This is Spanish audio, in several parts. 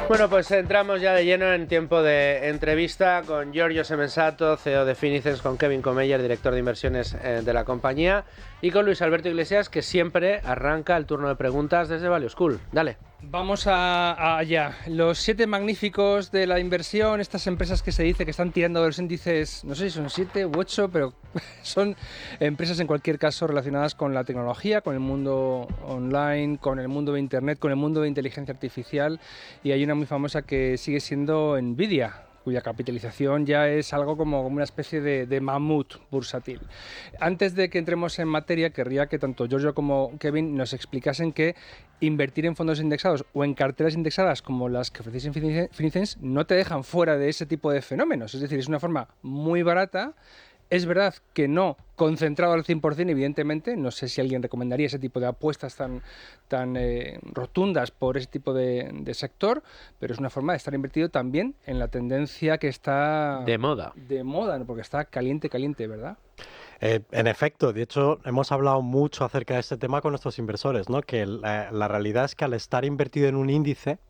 Bueno, pues entramos ya de lleno en tiempo de entrevista con Giorgio Semensato, CEO de Finicens, con Kevin Comeyer, director de inversiones de la compañía, y con Luis Alberto Iglesias, que siempre arranca el turno de preguntas desde Value School. Dale. Vamos allá. Los 7 magníficos de la inversión, estas empresas que se dice que están tirando de los índices, no sé si son 7 u 8, pero son empresas en cualquier caso relacionadas con la tecnología, con el mundo online, con el mundo de Internet, con el mundo de inteligencia artificial. Y hay una muy famosa que sigue siendo Nvidia, cuya capitalización ya es algo como una especie de mamut bursátil. Antes de que entremos en materia, querría que tanto Giorgio como Kevin nos explicasen que invertir en fondos indexados o en carteras indexadas como las que ofrecéis en Finicens no te dejan fuera de ese tipo de fenómenos. Es decir, es una forma muy barata. Es verdad que no concentrado al 100%, evidentemente. No sé si alguien recomendaría ese tipo de apuestas tan rotundas por ese tipo de sector, pero es una forma de estar invertido también en la tendencia que está De moda. de moda, ¿no? Porque está caliente, ¿verdad? En efecto, de hecho, hemos hablado mucho acerca de este tema con nuestros inversores, ¿no? Que la realidad es que al estar invertido en un índice,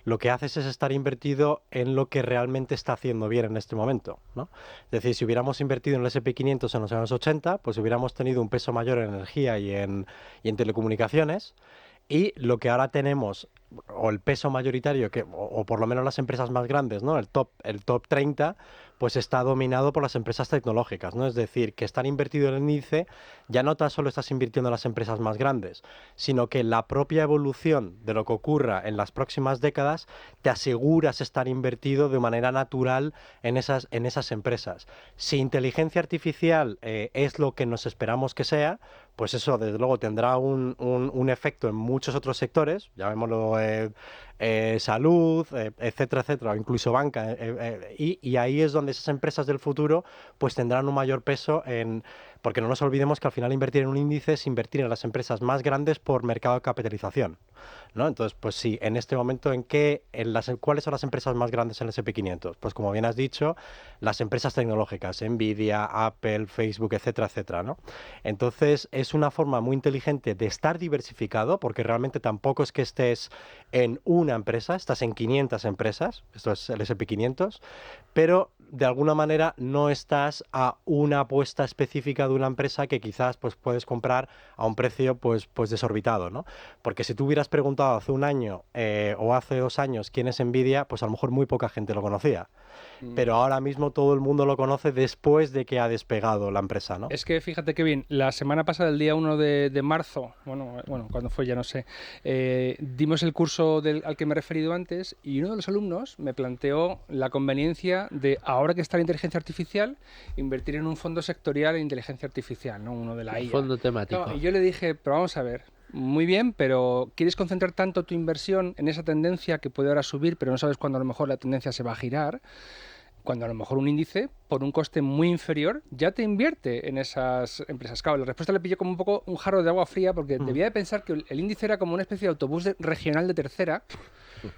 lo que haces es estar invertido en lo que realmente está haciendo bien en este momento, ¿no? Es decir, si hubiéramos invertido en el S&P 500 en los años 80, pues hubiéramos tenido un peso mayor en energía y en telecomunicaciones, y lo que ahora tenemos, o el peso mayoritario, o por lo menos las empresas más grandes, ¿no? El top 30, pues está dominado por las empresas tecnológicas, ¿no? Es decir, que estar invertido en el índice ya no tan solo estás invirtiendo en las empresas más grandes, sino que la propia evolución de lo que ocurra en las próximas décadas te aseguras estar invertido de manera natural en esas empresas. Si inteligencia artificial es lo que nos esperamos que sea, pues eso desde luego tendrá un efecto en muchos otros sectores, llamémoslo salud, etcétera, etcétera, o incluso banca, y ahí es donde esas empresas del futuro pues tendrán un mayor peso porque no nos olvidemos que al final invertir en un índice es invertir en las empresas más grandes por mercado de capitalización, ¿no? Entonces, pues sí, en este momento, ¿cuáles son las empresas más grandes en el S&P 500? Pues como bien has dicho, las empresas tecnológicas, Nvidia, Apple, Facebook, etcétera, etcétera, ¿no? Entonces, es una forma muy inteligente de estar diversificado, porque realmente tampoco es que estés en una empresa, estás en 500 empresas, esto es el S&P 500, pero de alguna manera no estás a una apuesta específica de una empresa que quizás pues puedes comprar a un precio pues desorbitado, ¿no? Porque si tú hubieras preguntado hace un año o hace 2 años quién es Nvidia, pues a lo mejor muy poca gente lo conocía. Pero ahora mismo todo el mundo lo conoce después de que ha despegado la empresa, ¿no? Es que fíjate que bien, la semana pasada, el día 1 de marzo, bueno, cuando fue ya no sé, dimos el curso al que me he referido antes y uno de los alumnos me planteó la conveniencia de, ahora que está la inteligencia artificial, invertir en un fondo sectorial en inteligencia artificial, ¿no? Uno de la IA. Fondo temático. Claro, y yo le dije, pero vamos a ver, muy bien, pero ¿quieres concentrar tanto tu inversión en esa tendencia que puede ahora subir, pero no sabes cuándo a lo mejor la tendencia se va a girar? Cuando a lo mejor un índice, por un coste muy inferior, ya te invierte en esas empresas. Claro, la respuesta le pilló como un poco un jarro de agua fría, porque debía de pensar que el índice era como una especie de autobús regional de tercera,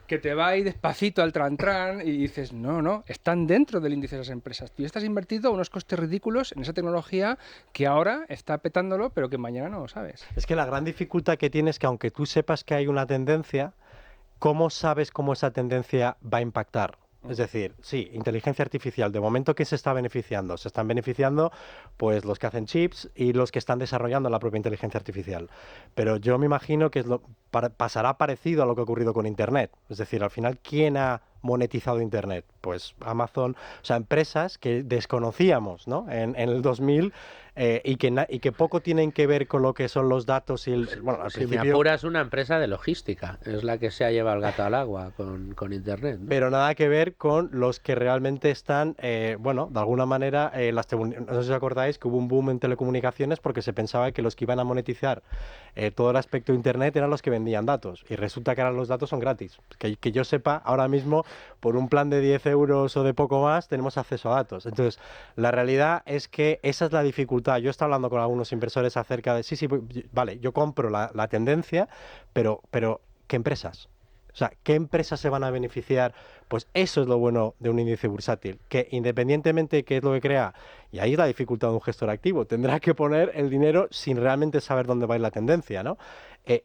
que te va ahí despacito al tran, y dices, no, están dentro del índice de esas empresas. Tú estás invertido a unos costes ridículos en esa tecnología que ahora está petándolo, pero que mañana no lo sabes. Es que la gran dificultad que tienes es que aunque tú sepas que hay una tendencia, ¿cómo sabes cómo esa tendencia va a impactar? Es decir, sí, inteligencia artificial, de momento, ¿qué se está beneficiando? Se están beneficiando pues los que hacen chips y los que están desarrollando la propia inteligencia artificial. Pero yo me imagino que pasará parecido a lo que ha ocurrido con Internet. Es decir, al final, ¿quién ha monetizado Internet? Pues Amazon, o sea, empresas que desconocíamos, ¿no? En el 2000 y que poco tienen que ver con lo que son los datos y bueno, al Si principio, me apuras, una empresa de logística es la que se ha llevado el gato al agua con Internet, ¿no? pero nada que ver con los que realmente están, bueno, de alguna manera, no sé si os acordáis que hubo un boom en telecomunicaciones porque se pensaba que los que iban a monetizar todo el aspecto de Internet eran los que vendían datos, y resulta que ahora los datos son gratis. Que yo sepa, ahora mismo, por un plan de 10 euros o de poco más, tenemos acceso a datos. Entonces, la realidad es que esa es la dificultad. Yo he estado hablando con algunos inversores acerca de, sí, vale, yo compro la tendencia, pero ¿qué empresas? O sea, ¿qué empresas se van a beneficiar? Pues eso es lo bueno de un índice bursátil, que independientemente de qué es lo que crea, y ahí es la dificultad de un gestor activo, tendrá que poner el dinero sin realmente saber dónde va a ir la tendencia, ¿no?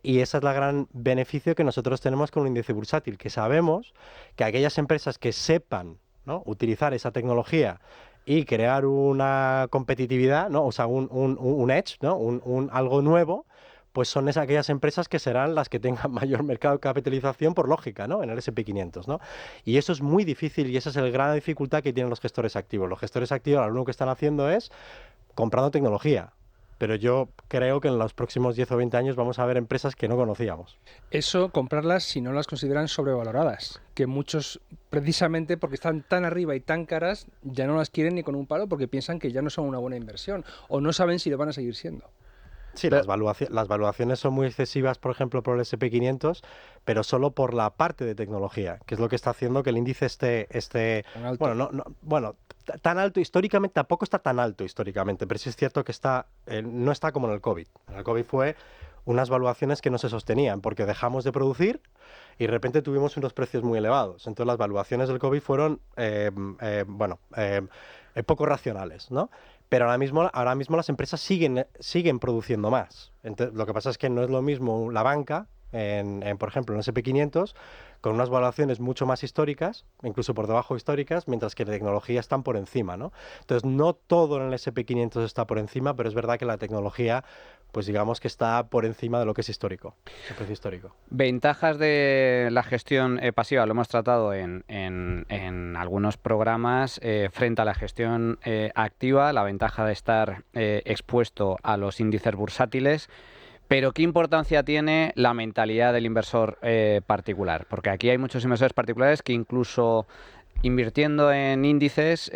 Y ese es el gran beneficio que nosotros tenemos con un índice bursátil, que sabemos que aquellas empresas que sepan, ¿no?, utilizar esa tecnología y crear una competitividad, ¿no?, o sea, un edge, ¿no?, algo nuevo, pues son aquellas empresas que serán las que tengan mayor mercado de capitalización por lógica, ¿no?, en el S&P 500, ¿no? Y eso es muy difícil y esa es la gran dificultad que tienen los gestores activos. Los gestores activos lo único que están haciendo es comprando tecnología. Pero yo creo que en los próximos 10 o 20 años vamos a ver empresas que no conocíamos. Eso, comprarlas si no las consideran sobrevaloradas, que muchos, precisamente porque están tan arriba y tan caras, ya no las quieren ni con un palo porque piensan que ya no son una buena inversión o no saben si lo van a seguir siendo. Sí, las valuaciones son muy excesivas, por ejemplo, por el S&P 500, pero solo por la parte de tecnología, que es lo que está haciendo que el índice esté Tan alto. bueno, tan alto históricamente, tampoco está tan alto históricamente, pero sí es cierto que no está como en el COVID. En el COVID fue unas valuaciones que no se sostenían porque dejamos de producir y de repente tuvimos unos precios muy elevados. Entonces las valuaciones del COVID fueron, poco racionales, ¿no? Pero ahora mismo las empresas siguen produciendo más. Entonces, lo que pasa es que no es lo mismo la banca, por ejemplo, en el S&P 500, con unas valuaciones mucho más históricas, incluso por debajo históricas, mientras que la tecnología están por encima, ¿no? Entonces, no todo en el S&P 500 está por encima, pero es verdad que la tecnología, pues digamos que está por encima de lo que es histórico, el precio histórico. Ventajas de la gestión pasiva, lo hemos tratado en algunos programas, frente a la gestión activa, la ventaja de estar expuesto a los índices bursátiles. Pero ¿qué importancia tiene la mentalidad del inversor particular? Porque aquí hay muchos inversores particulares que incluso invirtiendo en índices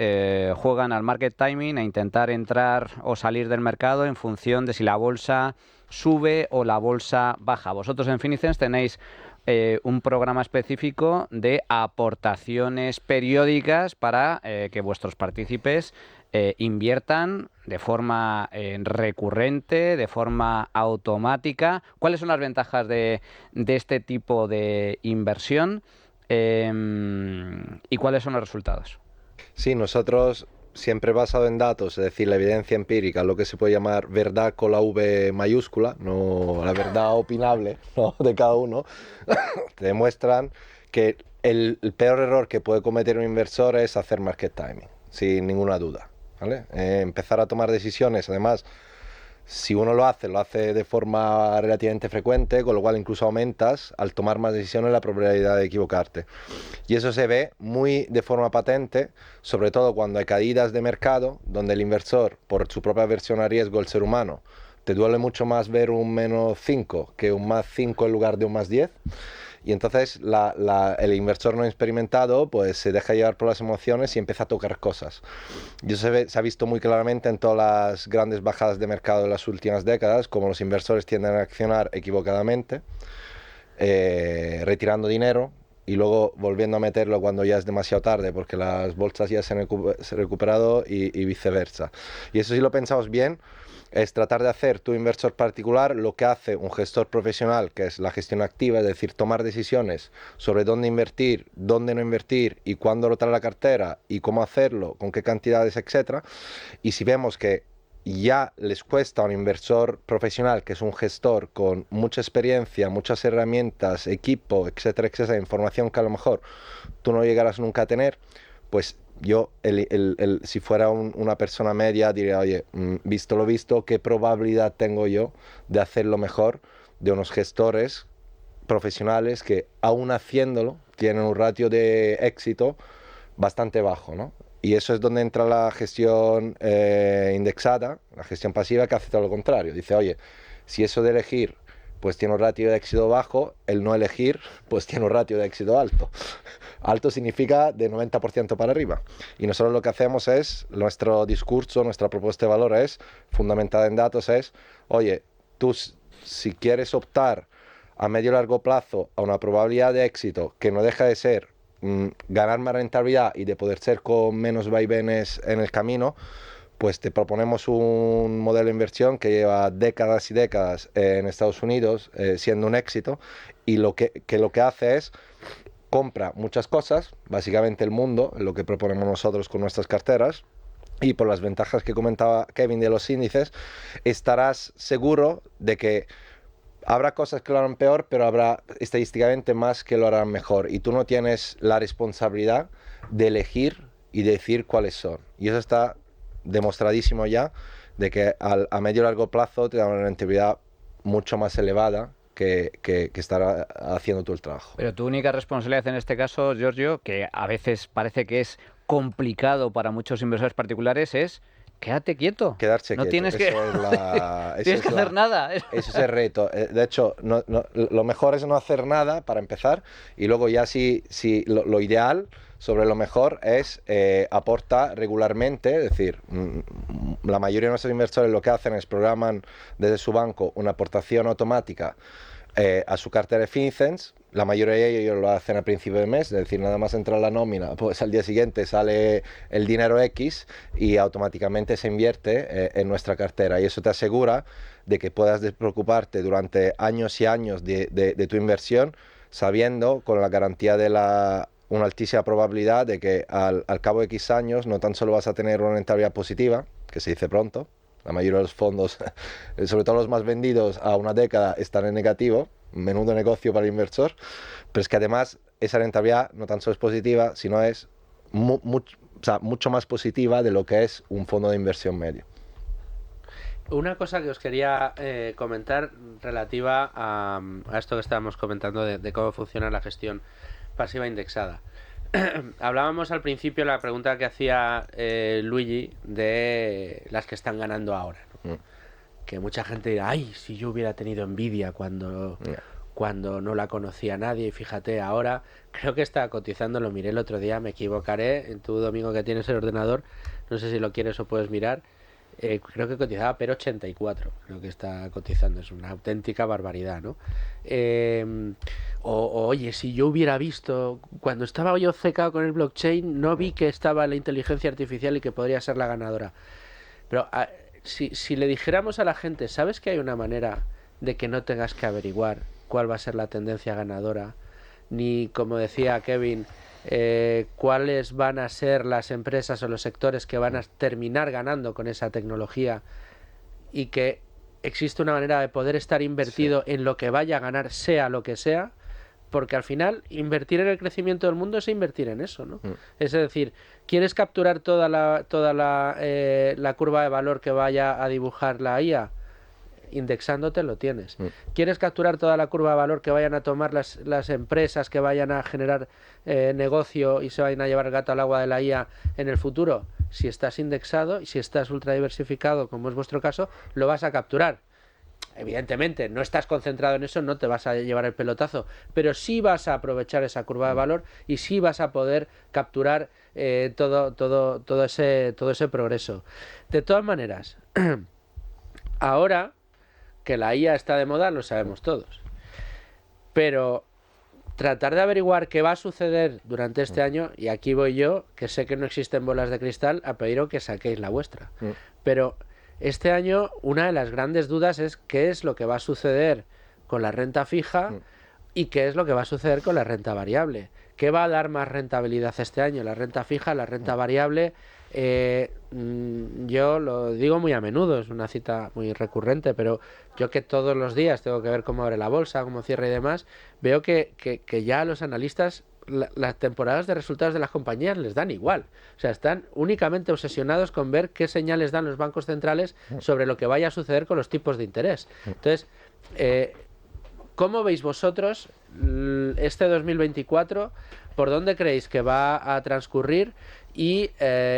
juegan al market timing a intentar entrar o salir del mercado en función de si la bolsa sube o la bolsa baja. Vosotros en Finicens tenéis un programa específico de aportaciones periódicas para que vuestros partícipes inviertan de forma recurrente, de forma automática. ¿Cuáles son las ventajas de este tipo de inversión y cuáles son los resultados? Sí, nosotros siempre basado en datos, es decir, la evidencia empírica, lo que se puede llamar verdad con la V mayúscula, no la verdad opinable, ¿no?, de cada uno, te demuestran que el peor error que puede cometer un inversor es hacer market timing, sin ninguna duda, ¿vale? Empezar a tomar decisiones, además, si uno lo hace de forma relativamente frecuente, con lo cual incluso aumentas al tomar más decisiones la probabilidad de equivocarte. Y eso se ve muy de forma patente, sobre todo cuando hay caídas de mercado, donde el inversor, por su propia aversión a riesgo, el ser humano, te duele mucho más ver un menos 5 que un más 5 en lugar de un más 10. Y entonces el inversor no experimentado pues se deja llevar por las emociones y empieza a tocar cosas. Y eso se ha visto muy claramente en todas las grandes bajadas de mercado de las últimas décadas, como los inversores tienden a accionar equivocadamente, retirando dinero y luego volviendo a meterlo cuando ya es demasiado tarde porque las bolsas ya se han recuperado y viceversa. Y eso, si lo pensamos bien, es tratar de hacer tu inversor particular lo que hace un gestor profesional, que es la gestión activa, es decir, tomar decisiones sobre dónde invertir, dónde no invertir y cuándo rotar la cartera y cómo hacerlo, con qué cantidades, etcétera. Y si vemos que ya les cuesta a un inversor profesional, que es un gestor con mucha experiencia, muchas herramientas, equipo, etcétera, etcétera, información que a lo mejor tú no llegarás nunca a tener, pues yo, si fuera una persona media, diría, oye, visto lo visto, ¿qué probabilidad tengo yo de hacerlo mejor de unos gestores profesionales que, aún haciéndolo, tienen un ratio de éxito bastante bajo, ¿no? Y eso es donde entra la gestión indexada, la gestión pasiva, que hace todo lo contrario. Dice, oye, si eso de elegir pues tiene un ratio de éxito bajo, el no elegir pues tiene un ratio de éxito alto. Alto significa de 90% para arriba. Y nosotros lo que hacemos es, nuestro discurso, nuestra propuesta de valor es, fundamentada en datos, es, oye, tú si quieres optar a medio y largo plazo a una probabilidad de éxito que no deja de ser ganar más rentabilidad y de poder ser con menos vaivenes en el camino, pues te proponemos un modelo de inversión que lleva décadas y décadas en Estados Unidos siendo un éxito y lo que hace es compra muchas cosas, básicamente el mundo, lo que proponemos nosotros con nuestras carteras, y por las ventajas que comentaba Kevin de los índices, estarás seguro de que habrá cosas que lo harán peor, pero habrá estadísticamente más que lo harán mejor. Y tú no tienes la responsabilidad de elegir y decir cuáles son. Y eso está demostradísimo ya, de que a medio y largo plazo te da una rentabilidad mucho más elevada que estar haciendo tú el trabajo. Pero tu única responsabilidad en este caso, Giorgio, que a veces parece que es complicado para muchos inversores particulares, es quédate quieto. Quedarse no quieto. Tienes que, tienes que hacer nada. Ese es el reto. De hecho, lo mejor es no hacer nada para empezar, y luego ya lo ideal sobre lo mejor es aportar regularmente, es decir, la mayoría de nuestros inversores lo que hacen es programan desde su banco una aportación automática a su cartera de FinCENS. La mayoría de ellos lo hacen a principio de mes, es decir, nada más entra la nómina, pues al día siguiente sale el dinero X y automáticamente se invierte en nuestra cartera, y eso te asegura de que puedas despreocuparte durante años y años de tu inversión, sabiendo con la garantía de una altísima probabilidad de que al cabo de X años no tan solo vas a tener una rentabilidad positiva, que se dice pronto. La mayoría de los fondos, sobre todo los más vendidos a una década, están en negativo. Menudo negocio para el inversor. Pero es que además esa rentabilidad no tan solo es positiva, sino es mucho más positiva de lo que es un fondo de inversión medio. Una cosa que os quería comentar relativa a esto que estábamos comentando de cómo funciona la gestión pasiva indexada. Hablábamos al principio, la pregunta que hacía Luigi, de las que están ganando ahora, ¿no? Que mucha gente dirá, ay, si yo hubiera tenido Nvidia cuando no la conocía nadie, y fíjate, ahora creo que está cotizando, lo miré el otro día, me equivocaré, en tu domingo que tienes el ordenador, no sé si lo quieres o puedes mirar, creo que cotizaba pero 84, creo que está cotizando, es una auténtica barbaridad, ¿no? Oye, si yo hubiera visto, cuando estaba yo obcecado con el blockchain, no vi que estaba la inteligencia artificial y que podría ser la ganadora. Pero si le dijéramos a la gente, ¿sabes que hay una manera de que no tengas que averiguar cuál va a ser la tendencia ganadora? Ni, como decía Kevin, cuáles van a ser las empresas o los sectores que van a terminar ganando con esa tecnología, y que existe una manera de poder estar invertido en lo que vaya a ganar, sea lo que sea, porque al final invertir en el crecimiento del mundo es invertir en eso, ¿no? Es decir, ¿quieres capturar toda la curva de valor que vaya a dibujar la IA? Indexándote lo tienes. ¿Quieres capturar toda la curva de valor que vayan a tomar las empresas que vayan a generar negocio y se vayan a llevar el gato al agua de la IA en el futuro? Si estás indexado y si estás ultra diversificado, como es vuestro caso, lo vas a capturar. Evidentemente, no estás concentrado en eso, no te vas a llevar el pelotazo, pero sí vas a aprovechar esa curva de valor y sí vas a poder capturar todo ese progreso. De todas maneras, ahora que la IA está de moda, lo sabemos todos, pero tratar de averiguar qué va a suceder durante este año, y aquí voy yo, que sé que no existen bolas de cristal, a pediros que saquéis la vuestra, pero este año una de las grandes dudas es qué es lo que va a suceder con la renta fija y qué es lo que va a suceder con la renta variable. ¿Qué va a dar más rentabilidad este año? ¿La renta fija, la renta variable? Yo lo digo muy a menudo, es una cita muy recurrente, pero yo que todos los días tengo que ver cómo abre la bolsa, cómo cierra y demás, veo que ya a los analistas las temporadas de resultados de las compañías les dan igual. O sea, están únicamente obsesionados con ver qué señales dan los bancos centrales sobre lo que vaya a suceder con los tipos de interés. Entonces, ¿cómo veis vosotros este 2024? ¿Por dónde creéis que va a transcurrir? Y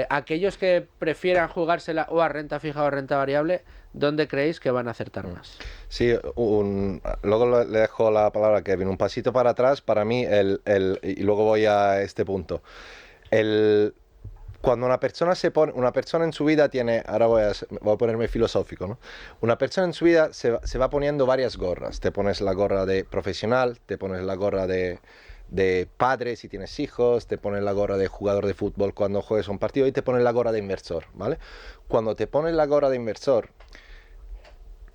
aquellos que prefieran jugársela o a renta fija o a renta variable, ¿dónde creéis que van a acertar más? Sí, luego le dejo la palabra a Kevin. Un pasito para atrás, para mí, y luego voy a este punto. Cuando una persona en su vida tiene, ahora voy a ponerme filosófico, ¿no? Una persona en su vida se va poniendo varias gorras. Te pones la gorra de profesional, te pones la gorra de padre si tienes hijos, te pones la gorra de jugador de fútbol cuando juegues un partido y te pones la gorra de inversor, ¿vale? Cuando te pones la gorra de inversor,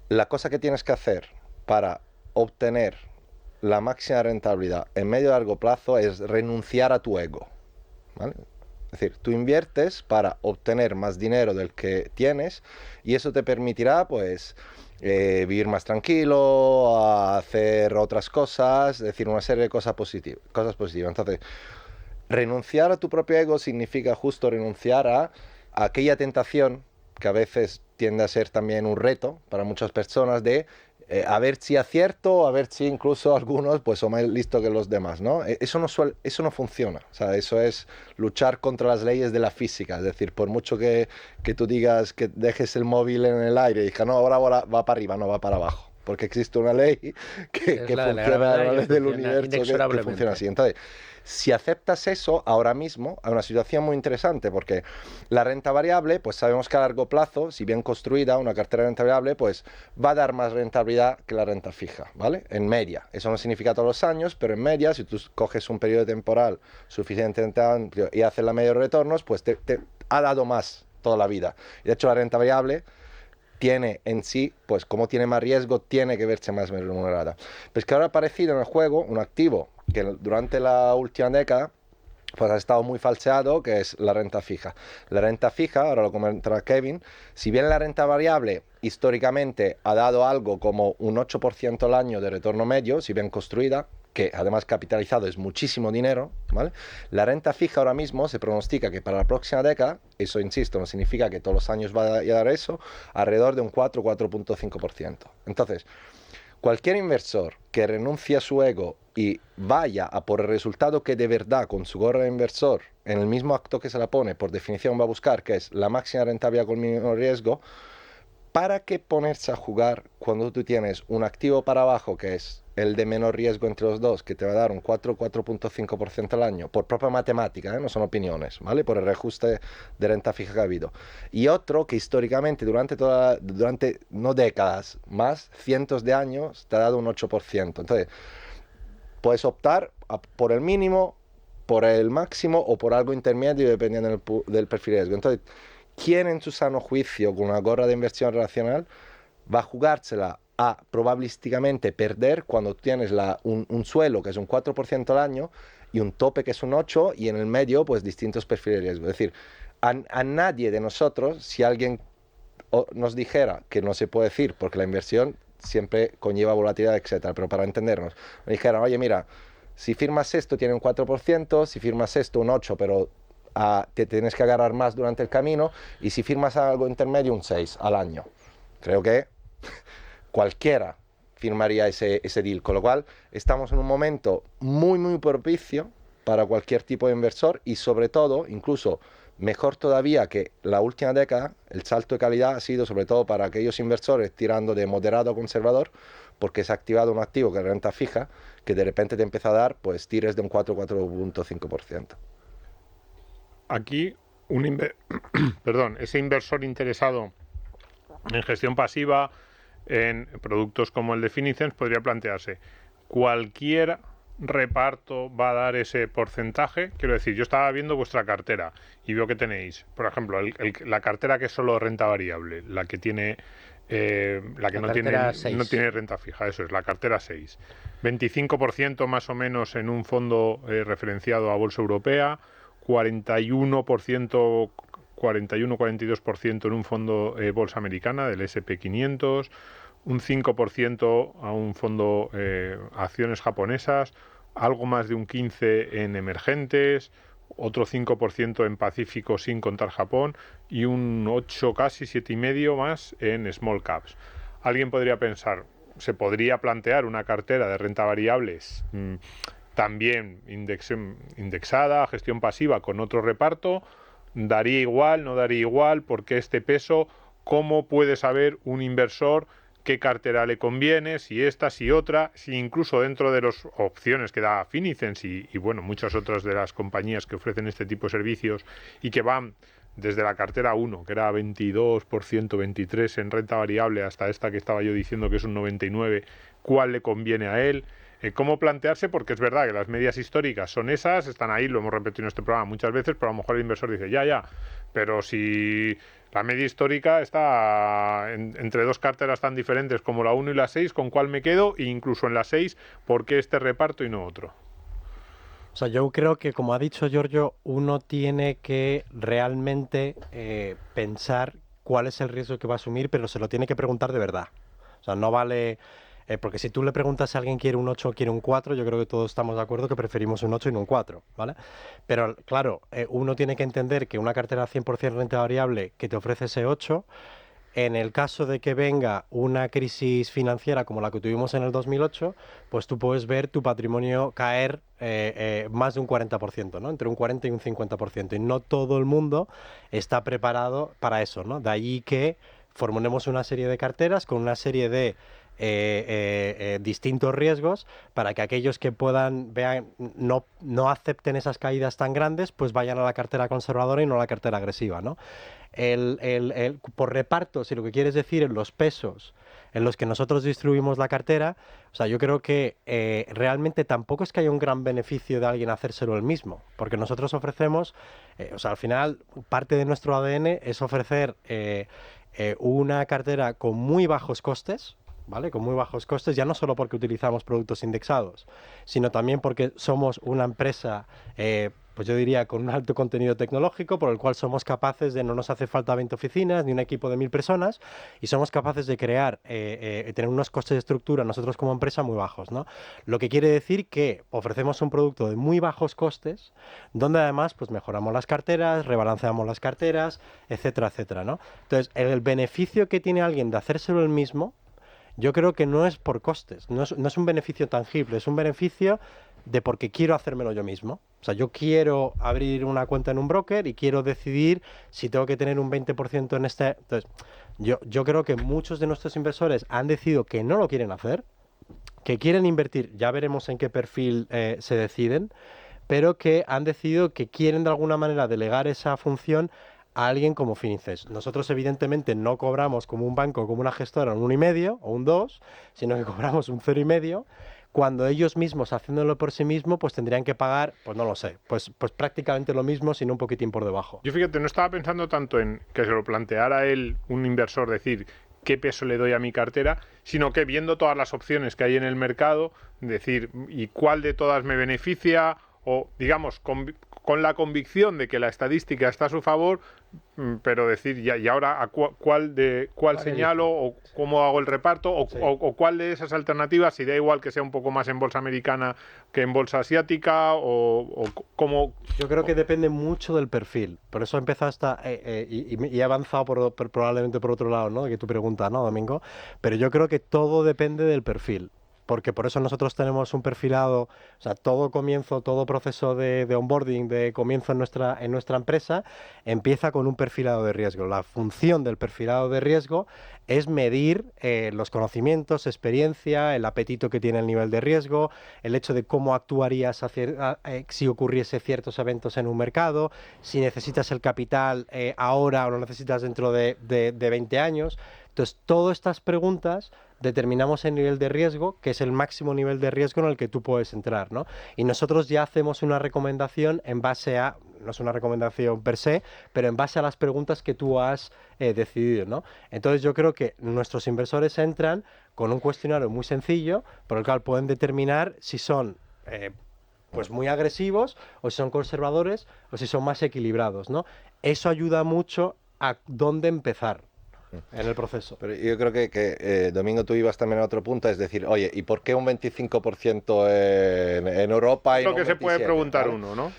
la cosa que tienes que hacer para obtener la máxima rentabilidad en medio y largo plazo es renunciar a tu ego, ¿vale? Es decir, tú inviertes para obtener más dinero del que tienes y eso te permitirá, pues, vivir más tranquilo, hacer otras cosas, es decir, una serie de cosas positivas. Entonces, renunciar a tu propio ego significa justo renunciar a aquella tentación que a veces tiende a ser también un reto para muchas personas de a ver si acierto, a ver si incluso algunos pues son más listos que los demás, ¿no? Eso no funciona, o sea, eso es luchar contra las leyes de la física, es decir, por mucho que tú digas que dejes el móvil en el aire y digas, no, ahora va para arriba, no va para abajo, porque existe una ley que la de la funciona, gravedad la y ley que del funciona universo que inexorablemente. funciona así. Entonces, si aceptas eso ahora mismo, hay una situación muy interesante porque la renta variable, pues sabemos que a largo plazo, si bien construida, una cartera de renta variable, pues va a dar más rentabilidad que la renta fija, ¿vale? En media. Eso no significa todos los años, pero en media, si tú coges un periodo temporal suficientemente amplio y haces la media de retornos, pues te ha dado más toda la vida. Y de hecho, la renta variable tiene en sí, pues como tiene más riesgo, tiene que verse más remunerada. Pues que ahora ha aparecido en el juego un activo que durante la última década pues ha estado muy falseado, que es la renta fija. La renta fija, ahora lo comentará Kevin, si bien la renta variable históricamente ha dado algo como un 8% al año de retorno medio, si bien construida, que además capitalizado es muchísimo dinero, ¿vale? La renta fija ahora mismo se pronostica que para la próxima década, eso insisto, no significa que todos los años va a dar eso, alrededor de un 4,5%. Entonces, cualquier inversor que renuncie a su ego y vaya a por el resultado que de verdad con su gorra de inversor, en el mismo acto que se la pone, por definición va a buscar, que es la máxima rentabilidad con mínimo riesgo, ¿para qué ponerse a jugar cuando tú tienes un activo para abajo, que es el de menor riesgo entre los dos, que te va a dar un 4,5% al año, por propia matemática, no son opiniones, ¿vale? Por el reajuste de renta fija que ha habido. Y otro que históricamente, durante no décadas, más cientos de años, te ha dado un 8%. Entonces, puedes optar por el mínimo, por el máximo o por algo intermedio dependiendo del perfil de riesgo. Entonces, ¿quién en su sano juicio con una gorra de inversión relacional va a jugársela a probabilísticamente perder cuando tienes un suelo que es un 4% al año y un tope que es un 8% y en el medio pues distintos perfiles de riesgo? Es decir, a nadie de nosotros, si alguien nos dijera, que no se puede decir porque la inversión siempre conlleva volatilidad, etcétera, pero para entendernos, me dijeran, oye, mira, si firmas esto tiene un 4%, si firmas esto un 8%, pero te tienes que agarrar más durante el camino, y si firmas algo intermedio un 6% al año. Creo que cualquiera firmaría ese deal, con lo cual estamos en un momento muy, muy propicio para cualquier tipo de inversor y sobre todo, incluso mejor todavía que la última década, el salto de calidad ha sido sobre todo para aquellos inversores tirando de moderado a conservador, porque se ha activado un activo que es renta fija, que de repente te empieza a dar pues tires de un 4,5%. Aquí ese inversor interesado en gestión pasiva, en productos como el de Finicens, podría plantearse, ¿cualquier reparto va a dar ese porcentaje? Quiero decir, yo estaba viendo vuestra cartera y veo que tenéis, por ejemplo, la cartera que es solo renta variable, la que tiene la que no tiene renta fija, eso es, la cartera 6. 25% más o menos en un fondo referenciado a bolsa europea, 41-42% en un fondo bolsa americana del S&P 500, un 5% a un fondo acciones japonesas, algo más de un 15% en emergentes, otro 5% en Pacífico sin contar Japón y un 8, casi 7,5% más en small caps. Alguien podría pensar, se podría plantear una cartera de renta variables también indexada, gestión pasiva con otro reparto, daría igual, no daría igual, porque este peso, ¿cómo puede saber un inversor qué cartera le conviene, si esta, si otra, si incluso dentro de las opciones que da Finicens y bueno, muchas otras de las compañías que ofrecen este tipo de servicios y que van desde la cartera 1, que era 22%, 23% en renta variable, hasta esta que estaba yo diciendo que es un 99%, cuál le conviene a él? cómo plantearse, porque es verdad que las medias históricas son esas, están ahí, lo hemos repetido en este programa muchas veces, pero a lo mejor el inversor dice, ya, pero si la media histórica está entre dos carteras tan diferentes como la 1 y la 6, ¿con cuál me quedo? E incluso en la 6, ¿por qué este reparto y no otro? O sea, yo creo que, como ha dicho Giorgio, uno tiene que realmente pensar cuál es el riesgo que va a asumir, pero se lo tiene que preguntar de verdad. O sea, no vale... porque si tú le preguntas si alguien quiere un 8 o quiere un 4, yo creo que todos estamos de acuerdo que preferimos un 8 y no un 4, ¿vale? Pero, claro, uno tiene que entender que una cartera 100% renta variable que te ofrece ese 8... En el caso de que venga una crisis financiera como la que tuvimos en el 2008, pues tú puedes ver tu patrimonio caer más de un 40%, ¿no? Entre un 40 y un 50%. Y no todo el mundo está preparado para eso, ¿no? De allí que formulemos una serie de carteras con una serie de distintos riesgos para que aquellos que no acepten esas caídas tan grandes, pues vayan a la cartera conservadora y no a la cartera agresiva, ¿no? Por reparto, si lo que quieres decir en los pesos en los que nosotros distribuimos la cartera, o sea, yo creo que realmente tampoco es que haya un gran beneficio de alguien hacérselo él mismo, porque nosotros ofrecemos, o sea, al final parte de nuestro ADN es ofrecer una cartera con muy bajos costes, ¿vale? Con muy bajos costes, ya no solo porque utilizamos productos indexados, sino también porque somos una empresa, pues yo diría, con un alto contenido tecnológico, por el cual somos capaces de, no nos hace falta 20 oficinas, ni un equipo de 1000 personas, y somos capaces de crear, tener unos costes de estructura nosotros como empresa muy bajos, ¿no? Lo que quiere decir que ofrecemos un producto de muy bajos costes, donde además pues mejoramos las carteras, rebalanceamos las carteras, etcétera, etcétera, ¿no? Entonces, el beneficio que tiene alguien de hacérselo él mismo, yo creo que no es por costes, no es un beneficio tangible, es un beneficio de porque quiero hacérmelo yo mismo. O sea, yo quiero abrir una cuenta en un broker y quiero decidir si tengo que tener un 20% en este... Entonces, yo creo que muchos de nuestros inversores han decidido que no lo quieren hacer, que quieren invertir, ya veremos en qué perfil se deciden, pero que han decidido que quieren de alguna manera delegar esa función a alguien como Fininvest. Nosotros evidentemente no cobramos como un banco, como una gestora, un 1,5 o un 2, sino que cobramos un 0,5, cuando ellos mismos, haciéndolo por sí mismos, pues tendrían que pagar, pues no lo sé, pues prácticamente lo mismo, sino un poquitín por debajo. Yo fíjate, no estaba pensando tanto en que se lo planteara él, un inversor, decir qué peso le doy a mi cartera, sino que viendo todas las opciones que hay en el mercado, decir, ¿y cuál de todas me beneficia? O, digamos, con la convicción de que la estadística está a su favor, pero decir, y ahora cuál señalo, o cómo hago el reparto, o cuál de esas alternativas, si da igual que sea un poco más en bolsa americana que en bolsa asiática, o cómo... Yo creo que depende mucho del perfil. Por eso empezaste y he avanzado probablemente por otro lado, ¿no? Que tu pregunta, ¿no, Domingo? Pero yo creo que todo depende del perfil. Porque por eso nosotros tenemos un perfilado, o sea, todo proceso de onboarding, de comienzo en nuestra empresa, empieza con un perfilado de riesgo. La función del perfilado de riesgo es medir los conocimientos, experiencia, el apetito que tiene el nivel de riesgo, el hecho de cómo actuarías si ocurriese ciertos eventos en un mercado, si necesitas el capital ahora o lo necesitas dentro de 20 años. Entonces, todas estas preguntas determinamos el nivel de riesgo, que es el máximo nivel de riesgo en el que tú puedes entrar, ¿no? Y nosotros ya hacemos una recomendación en base a, no es una recomendación per se, pero en base a las preguntas que tú has decidido, ¿no? Entonces yo creo que nuestros inversores entran con un cuestionario muy sencillo, por el cual pueden determinar si son pues muy agresivos, o si son conservadores, o si son más equilibrados, ¿no? Eso ayuda mucho a dónde empezar en el proceso. Pero yo creo que Domingo, tú ibas también a otro punto, es decir, oye, ¿y por qué un 25% en Europa? Es lo que se puede preguntar, ¿vale? uno, ¿no?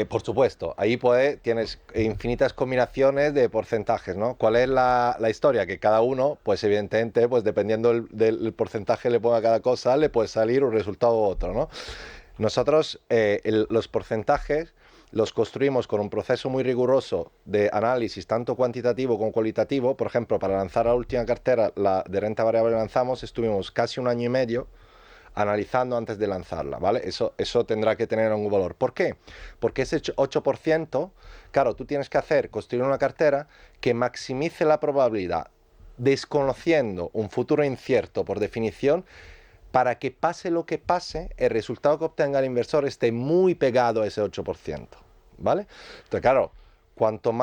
Por supuesto, ahí tienes infinitas combinaciones de porcentajes, ¿no? ¿Cuál es la historia? Que cada uno, pues evidentemente, pues dependiendo del porcentaje que le ponga a cada cosa, le puede salir un resultado u otro, ¿no? Nosotros los porcentajes los construimos con un proceso muy riguroso de análisis, tanto cuantitativo como cualitativo. Por ejemplo, para lanzar la última cartera, la de renta variable que lanzamos, estuvimos casi 1 año y medio analizando antes de lanzarla, ¿vale? Eso tendrá que tener algún valor. ¿Por qué? Porque ese 8%, claro, tú tienes que construir una cartera que maximice la probabilidad, desconociendo un futuro incierto por definición, para que pase lo que pase, el resultado que obtenga el inversor esté muy pegado a ese 8%, ¿vale? Entonces, claro, cuanto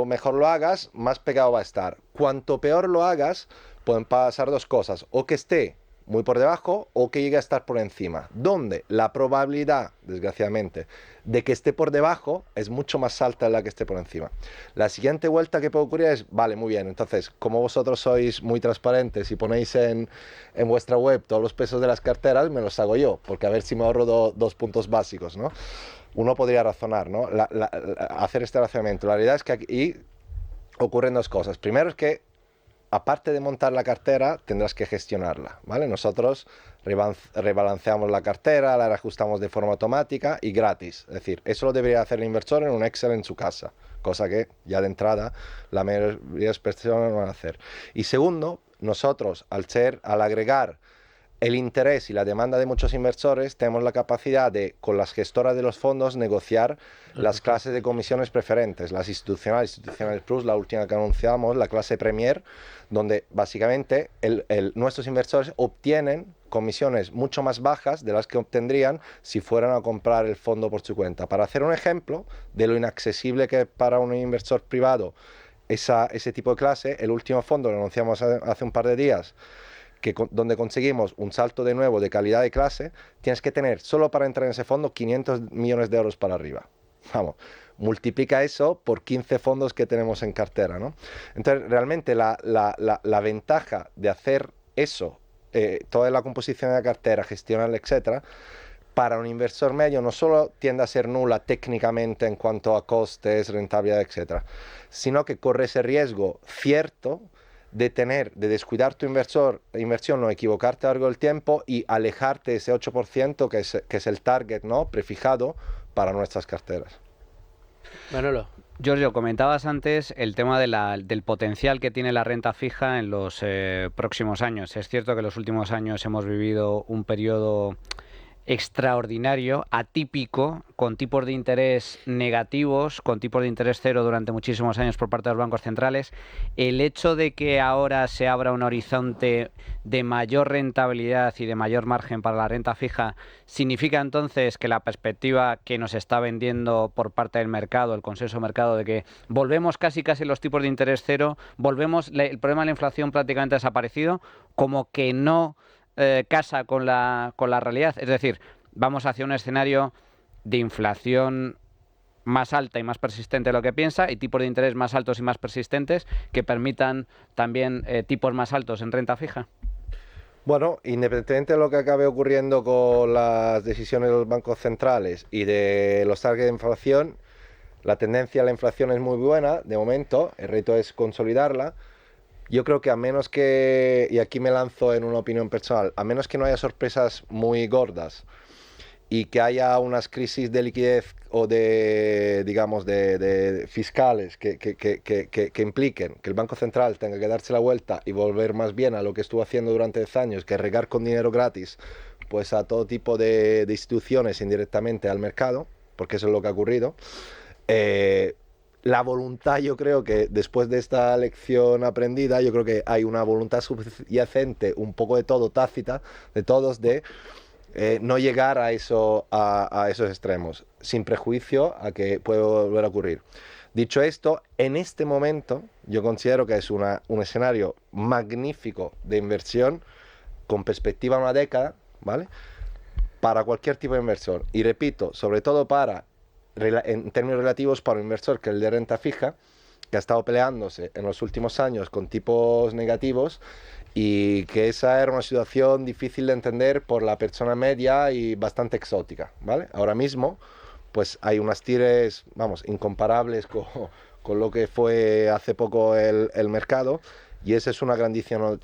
mejor lo hagas, más pegado va a estar. Cuanto peor lo hagas, pueden pasar dos cosas, o que esté muy por debajo o que llegue a estar por encima, donde la probabilidad, desgraciadamente, de que esté por debajo es mucho más alta de la que esté por encima. La siguiente vuelta que puede ocurrir es, vale, muy bien, entonces, como vosotros sois muy transparentes y ponéis en vuestra web todos los pesos de las carteras, me los hago yo, porque a ver si me ahorro dos puntos básicos, ¿no? Uno podría razonar, ¿no? Hacer este razonamiento. La realidad es que aquí ocurren dos cosas. Primero es que, aparte de montar la cartera, tendrás que gestionarla, ¿vale? Nosotros rebalanceamos la cartera, la reajustamos de forma automática y gratis. Es decir, eso lo debería hacer el inversor en un Excel en su casa, cosa que ya de entrada la mayoría de las personas no van a hacer. Y segundo, nosotros, al agregar el interés y la demanda de muchos inversores, tenemos la capacidad de, con las gestoras de los fondos, negociar las clases de comisiones preferentes, las institucionales plus, la última que anunciamos, la clase Premier, donde básicamente nuestros inversores obtienen comisiones mucho más bajas de las que obtendrían si fueran a comprar el fondo por su cuenta. Para hacer un ejemplo de lo inaccesible que es para un inversor privado ese tipo de clase, el último fondo lo anunciamos hace un par de días, donde conseguimos un salto de nuevo de calidad de clase, tienes que tener, solo para entrar en ese fondo, 500 millones de euros para arriba. Vamos, multiplica eso por 15 fondos que tenemos en cartera, ¿no? Entonces, realmente la ventaja de hacer eso, toda la composición de la cartera, gestionarla, etcétera, para un inversor medio no solo tiende a ser nula técnicamente en cuanto a costes, rentabilidad, etcétera, sino que corre ese riesgo cierto de descuidar tu inversión o equivocarte a lo largo del tiempo y alejarte de ese 8% que es el target, ¿no?, prefijado para nuestras carteras. Manolo. Giorgio, comentabas antes el tema del potencial que tiene la renta fija en los próximos años. Es cierto que en los últimos años hemos vivido un periodo extraordinario, atípico, con tipos de interés negativos, con tipos de interés cero durante muchísimos años por parte de los bancos centrales. El hecho de que ahora se abra un horizonte de mayor rentabilidad y de mayor margen para la renta fija, ¿significa entonces que la perspectiva que nos está vendiendo por parte del mercado, el consenso de mercado, de que volvemos casi los tipos de interés cero, el problema de la inflación prácticamente ha desaparecido, como que no casa con la realidad? Es decir, vamos hacia un escenario de inflación más alta y más persistente de lo que piensa y tipos de interés más altos y más persistentes que permitan también tipos más altos en renta fija. Bueno, independientemente de lo que acabe ocurriendo con las decisiones de los bancos centrales y de los targets de inflación, la tendencia a la inflación es muy buena de momento, el reto es consolidarla. Yo creo que a menos que, y aquí me lanzo en una opinión personal, a menos que no haya sorpresas muy gordas y que haya unas crisis de liquidez o de, digamos, de fiscales que impliquen que el Banco Central tenga que darse la vuelta y volver más bien a lo que estuvo haciendo durante 10 años, que regar con dinero gratis pues a todo tipo de instituciones indirectamente al mercado, porque eso es lo que ha ocurrido. La voluntad, yo creo que después de esta lección aprendida, yo creo que hay una voluntad subyacente, un poco de todo, tácita, de todos, de no llegar a esos extremos, sin prejuicio a que puede volver a ocurrir. Dicho esto, en este momento yo considero que es un escenario magnífico de inversión con perspectiva a una década, ¿vale?, para cualquier tipo de inversor. Y repito, sobre todo en términos relativos para un inversor que es el de renta fija, que ha estado peleándose en los últimos años con tipos negativos y que esa era una situación difícil de entender por la persona media y bastante exótica, ¿vale? Ahora mismo, pues hay unas tires, vamos, incomparables con lo que fue hace poco el mercado, y esa es una grandísima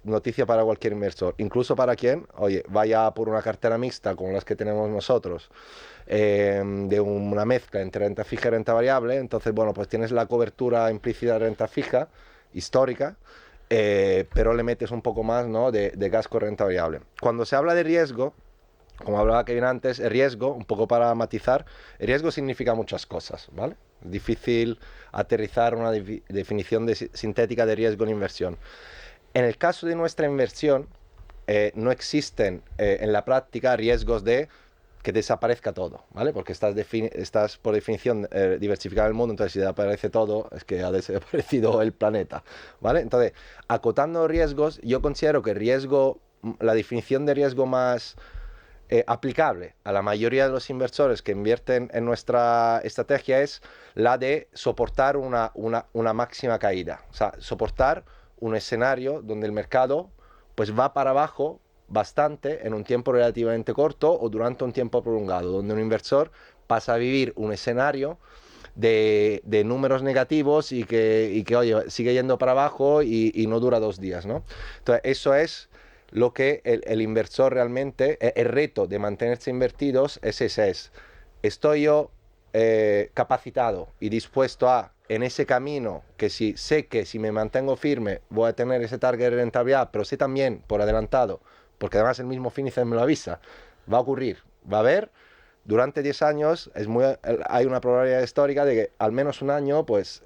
noticia para cualquier inversor, incluso para quien, oye, vaya por una cartera mixta como las que tenemos nosotros, de una mezcla entre renta fija y renta variable. Entonces, bueno, pues tienes la cobertura implícita de renta fija, histórica, pero le metes un poco más, ¿no?, de gas con renta variable. Cuando se habla de riesgo, como hablaba Kevin antes, el riesgo, un poco para matizar, el riesgo significa muchas cosas, ¿vale? Es difícil aterrizar una definición sintética de riesgo en inversión. En el caso de nuestra inversión, no existen en la práctica riesgos de que desaparezca todo, ¿vale? Porque estás por definición diversificado el mundo, entonces si desaparece todo es que ha desaparecido el planeta, ¿vale? Entonces, acotando riesgos, yo considero que la definición de riesgo más aplicable a la mayoría de los inversores que invierten en nuestra estrategia es la de soportar una máxima caída, o sea, soportar un escenario donde el mercado pues va para abajo bastante en un tiempo relativamente corto o durante un tiempo prolongado, donde un inversor pasa a vivir un escenario de números negativos y que oye, sigue yendo para abajo y no dura 2 días, ¿no? Entonces, eso es lo que el inversor realmente, el reto de mantenerse invertidos es ese, estoy yo capacitado y dispuesto en ese camino, que si sé que si me mantengo firme voy a tener ese target de rentabilidad, pero sé también por adelantado, porque además el mismo Finicens me lo avisa, va a ocurrir, va a haber, durante 10 años hay una probabilidad histórica de que al menos un año pues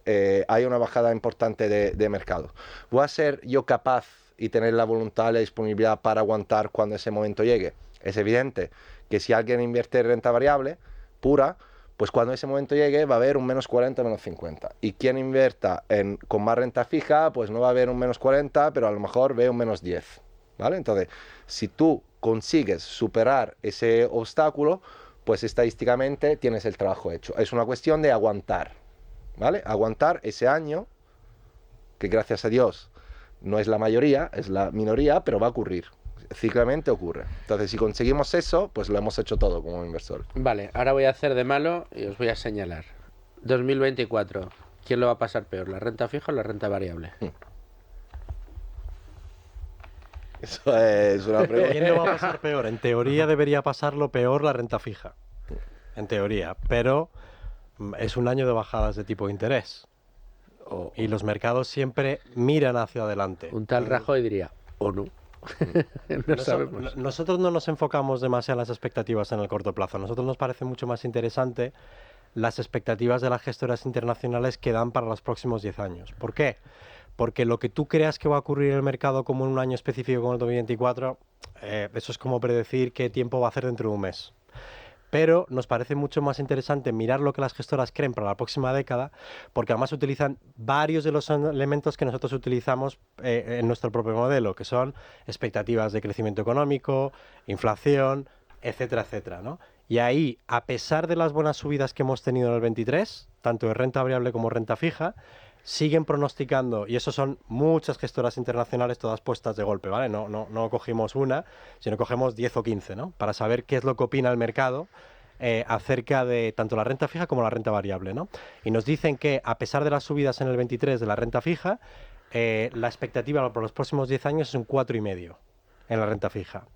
hay una bajada importante de mercado. ¿Voy a ser yo capaz y tener la voluntad y la disponibilidad para aguantar cuando ese momento llegue? Es evidente que si alguien invierte en renta variable pura, pues cuando ese momento llegue va a haber un menos 40, menos 50. Y quien invierta con más renta fija, pues no va a haber un menos 40, pero a lo mejor ve un menos 10. ¿Vale? Entonces, si tú consigues superar ese obstáculo, pues estadísticamente tienes el trabajo hecho. Es una cuestión de aguantar, ¿vale? Aguantar ese año, que gracias a Dios no es la mayoría, es la minoría, pero va a ocurrir. Cíclicamente ocurre. Entonces, si conseguimos eso, pues lo hemos hecho todo como inversor. Vale, ahora voy a hacer de malo y os voy a señalar. 2024, ¿quién lo va a pasar peor, la renta fija o la renta variable? Eso es una pregunta. ¿Quién lo va a pasar peor? En teoría debería pasarlo peor la renta fija. En teoría. Pero es un año de bajadas de tipo de interés. Y los mercados siempre miran hacia adelante. Un tal Rajoy diría, o no. No sabemos. Nosotros no nos enfocamos demasiado en las expectativas en el corto plazo. A nosotros nos parece mucho más interesante las expectativas de las gestoras internacionales que dan para los próximos 10 años. ¿Por qué? Porque lo que tú creas que va a ocurrir en el mercado como en un año específico como el 2024, eso es como predecir qué tiempo va a hacer dentro de un mes. Pero nos parece mucho más interesante mirar lo que las gestoras creen para la próxima década, porque además utilizan varios de los elementos que nosotros utilizamos en nuestro propio modelo, que son expectativas de crecimiento económico, inflación, etcétera, etcétera, ¿no? Y ahí, a pesar de las buenas subidas que hemos tenido en el 23, tanto de renta variable como renta fija, siguen pronosticando, y eso son muchas gestoras internacionales todas puestas de golpe, ¿vale? No cogimos una, sino cogemos 10 o 15, ¿no? Para saber qué es lo que opina el mercado acerca de tanto la renta fija como la renta variable, ¿no? Y nos dicen que, a pesar de las subidas en el 23 de la renta fija, la expectativa para los próximos 10 años es un 4,5 en la renta fija.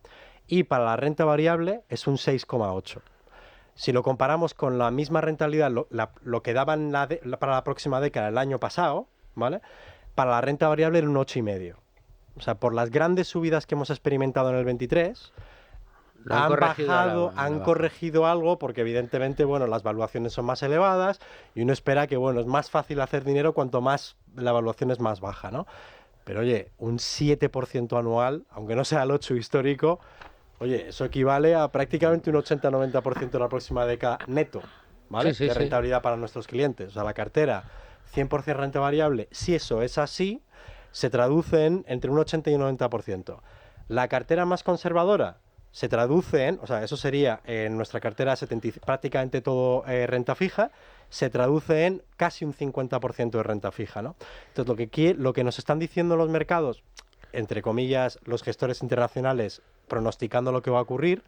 Y para la renta variable es un 6,8. Si lo comparamos con la misma rentabilidad, lo que daban para la próxima década el año pasado, ¿vale? Para la renta variable era un 8,5. O sea, por las grandes subidas que hemos experimentado en el 23, han corregido algo, porque evidentemente, bueno, las valuaciones son más elevadas y uno espera que, bueno, es más fácil hacer dinero cuanto más la evaluación es más baja, ¿no? Pero oye, un 7% anual, aunque no sea el 8 histórico, oye, eso equivale a prácticamente un 80-90% de la próxima década neto, ¿vale? Sí, de rentabilidad para nuestros clientes. O sea, la cartera 100% renta variable, si eso es así, se traduce en entre un 80 y un 90%. La cartera más conservadora se traduce en, o sea, eso sería en nuestra cartera prácticamente todo renta fija, se traduce en casi un 50% de renta fija, ¿no? Entonces, lo que nos están diciendo los mercados, entre comillas, los gestores internacionales, pronosticando lo que va a ocurrir,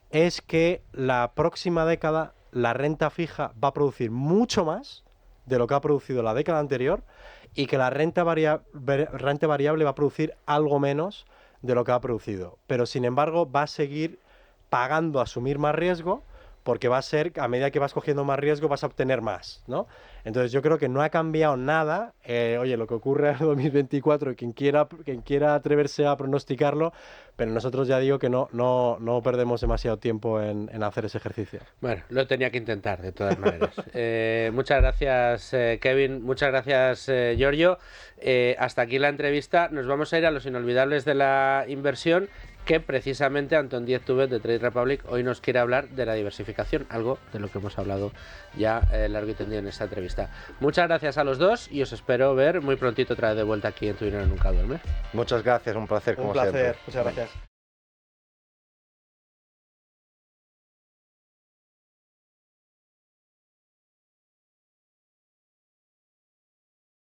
es que la próxima década la renta fija va a producir mucho más de lo que ha producido la década anterior y que la renta variable va a producir algo menos de lo que ha producido. Pero, sin embargo, va a seguir pagando asumir más riesgo, porque va a ser, a medida que vas cogiendo más riesgo, vas a obtener más, ¿no? Entonces yo creo que no ha cambiado nada. Oye, lo que ocurre en el 2024, quien quiera atreverse a pronosticarlo, pero nosotros ya digo que no perdemos demasiado tiempo en hacer ese ejercicio. Bueno, lo tenía que intentar, de todas maneras. Muchas gracias, Kevin. Muchas gracias, Giorgio. Hasta aquí la entrevista. Nos vamos a ir a los inolvidables de la inversión que precisamente Anton Diez-Tubet de Trade Republic hoy nos quiere hablar de la diversificación, algo de lo que hemos hablado ya largo y tendido en esta entrevista. Muchas gracias a los dos y os espero ver muy prontito otra vez de vuelta aquí en Tu Dinero Nunca Duerme. Muchas gracias, un placer como Un placer, siempre. muchas gracias.